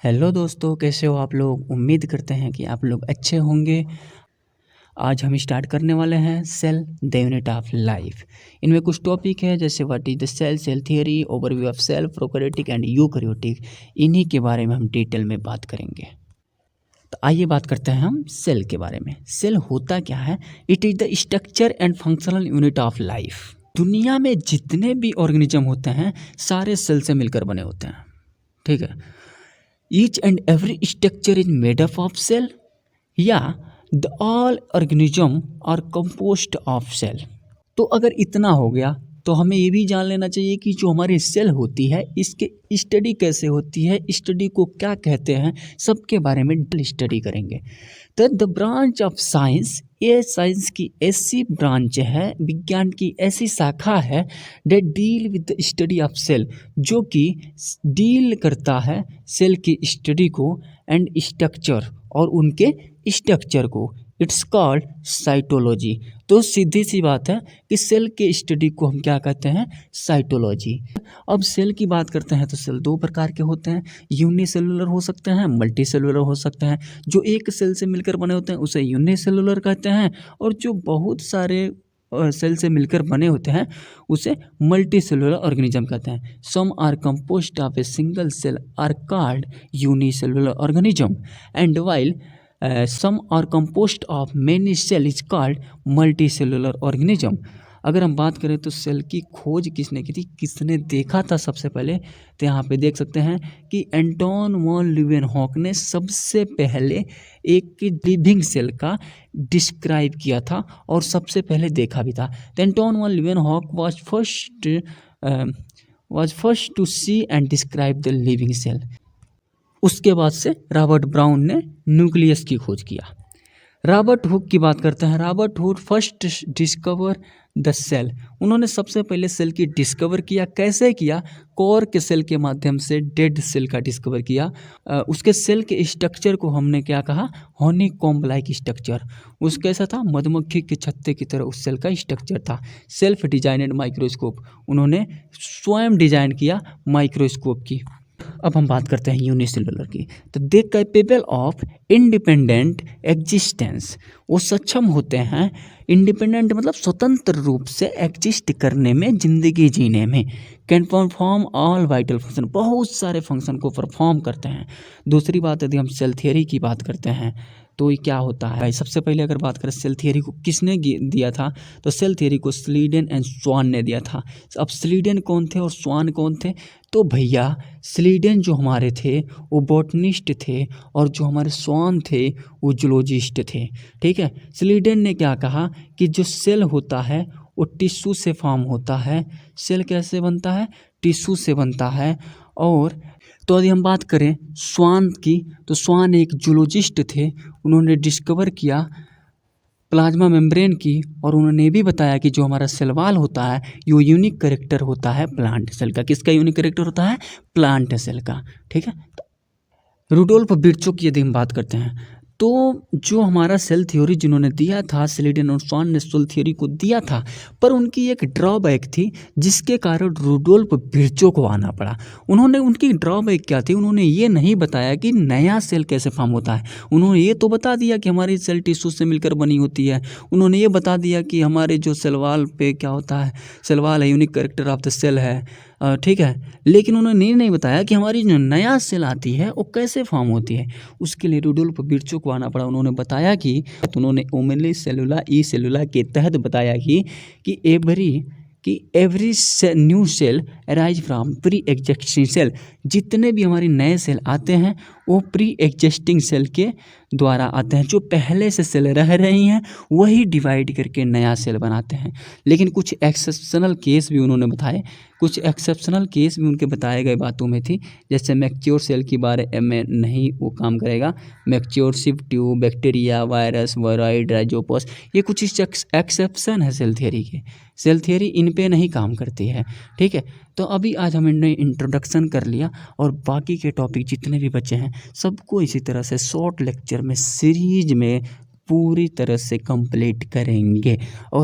Hello दोस्तों, कैसे हो आप लोग। उम्मीद करते हैं कि आप लोग अच्छे होंगे। आज हम स्टार्ट करने वाले हैं cell the unit of life. इनमें कुछ टॉपिक है जैसे what is the cell, cell theory, overview of cell, prokaryotic and eukaryotic. इन्हीं के बारे में हम डिटेल में बात करेंगे। तो आइए बात करते हैं हम सेल के बारे में। सेल होता क्या है? It is the structure and functional unit of life. दुनिया में जितने भी ऑर्गेनिज्म होते हैं सारे सेल से मिलकर बने होते हैं, ठीक है। Each and every structure is made up of cell. या the all organism are composed of cell. तो अगर इतना हो गया तो हमें ये भी जान लेना चाहिए कि जो हमारी सेल होती है इसके स्टडी कैसे होती है, स्टडी को क्या कहते हैं, सबके बारे में स्टडी करेंगे। तो द ब्रांच ऑफ साइंस, ये साइंस की ऐसी ब्रांच है, विज्ञान की ऐसी शाखा है that deal with the study of cell, जो कि डील करता है सेल की स्टडी को एंड स्ट्रक्चर और उनके स्ट्रक्चर को। It's called cytology. तो सीधी सी बात है कि सेल के स्टडी को हम क्या कहते हैं? साइटोलॉजी। अब सेल की बात करते हैं तो सेल दो प्रकार के होते हैं, यूनिसेलुलर हो सकते हैं, मल्टी सेलुलर हो सकते हैं। जो एक सेल से मिलकर बने होते हैं उसे यूनिसेलुलर कहते हैं, और जो बहुत सारे सेल से मिलकर बने होते हैं उसे मल्टी सेलुलर ऑर्गेनिज्म कहते हैं। Some are composed of a single cell are called unicellular organism and while some are composed of many cell is called multicellular organism। अगर हम बात करें तो सेल की खोज किसने की थी, किसने देखा था सबसे पहले, तो यहाँ पे देख सकते हैं कि एंटोन वॉन लीeuwenhoek ने सबसे पहले एक लिविंग सेल का डिस्क्राइब किया था और सबसे पहले देखा भी था। तो Anton von Leeuwenhoek was first to see and describe the living cell। उसके बाद से रॉबर्ट ब्राउन ने न्यूक्लियस की खोज किया। रॉबर्ट हुक की बात करते हैं। Robert Hooke first discover the cell. उन्होंने सबसे पहले सेल की डिस्कवर किया। कैसे किया? कोर के सेल के माध्यम से डेड सेल का डिस्कवर किया। उसके सेल के स्ट्रक्चर को हमने क्या कहा? Honeycomb like structure. उस कैसा था? मधुमक्खी के छत्ते की तरह उस सेल का स्ट्रक्चर था। सेल्फ डिजाइनेड माइक्रोस्कोप, उन्होंने स्वयं डिजाइन किया माइक्रोस्कोप की। अब हम बात करते हैं यूनिसेलुलर की। तो दे कैपेबल ऑफ इंडिपेंडेंट एग्जिस्टेंस, वो सक्षम होते हैं इंडिपेंडेंट मतलब स्वतंत्र रूप से एग्जिस्ट करने में, जिंदगी जीने में। Can perform all vital function, बहुत सारे फंक्शन को परफॉर्म करते हैं। दूसरी बात यदि हम सेल थियरी की बात करते हैं तो ये क्या होता है भाई? सबसे पहले अगर बात करें सेल थियरी को किसने दिया था, तो सेल थियरी को स्लीडन एंड स्वान ने दिया था। अब स्लीडन कौन थे और स्वान कौन थे? तो भैया स्लीडन जो हमारे थे वो बॉटनिस्ट थे और जो हमारे स्वान थे वो जूलॉजिस्ट थे, ठीक है। स्लीडन ने क्या कहा कि जो सेल होता है वो टिश्यू से फॉर्म होता है। सेल कैसे बनता है? टिश्यू से बनता है। और तो यदि हम बात करें स्वान की, तो स्वान एक जूलॉजिस्ट थे। उन्होंने डिस्कवर किया प्लाज्मा मेम्ब्रेन की, और उन्होंने ये भी बताया कि जो हमारा सेल वॉल होता है ये यूनिक कैरेक्टर होता है प्लांट सेल का। किसका यूनिक कैरेक्टर होता है? प्लांट सेल का, ठीक है। रुडोल्फ विर्चो की यदि हम बात करते हैं तो जो हमारा सेल थ्योरी जिन्होंने दिया था, स्लीडन और स्वान ने सेल थ्योरी को दिया था, पर उनकी एक ड्रॉबैक थी जिसके कारण रुडोल्फ विर्चो को आना पड़ा। उनकी ड्रॉबैक क्या थी? उन्होंने ये नहीं बताया कि नया सेल कैसे फॉर्म होता है। उन्होंने ये तो बता दिया कि हमारी सेल टिश्यू से मिलकर बनी होती है। उन्होंने ये बता दिया कि हमारे जो सेल वॉल पे क्या होता है, सेल वॉल है, unique character of the cell है, ठीक है। लेकिन उन्होंने ये नहीं बताया कि हमारी जो नया सेल आती है वो कैसे फॉर्म होती है। उसके लिए रुडोल्फ विर्चो को आना पड़ा। उन्होंने बताया कि उन्होंने ओमेली सेलुला ई सेलुला के तहत बताया कि every new cell arise from pre existing cell. जितने भी हमारे नए सेल आते हैं वो प्री एग्जिस्टिंग सेल के द्वारा आते हैं। जो पहले से सेल रह रही हैं वही डिवाइड करके नया सेल बनाते हैं। लेकिन कुछ एक्सेप्शनल केस भी उन्होंने बताए, कुछ एक्सेप्शनल केस भी उनके बताए गए बातों में थी। जैसे मैच्योर सेल के बारे में नहीं वो काम करेगा, mature sieve tube, bacteria, virus, viroid, rhizopus, ये कुछ एक्सेप्शन है सेल थियरी के। सेल थियरी इन पे नहीं काम करती है, ठीक है। तो अभी आज हमने इंट्रोडक्शन कर लिया और बाकी के टॉपिक जितने भी बचे हैं सबको इसी तरह से शॉर्ट लेक्चर में सीरीज में पूरी तरह से कंप्लीट करेंगे। और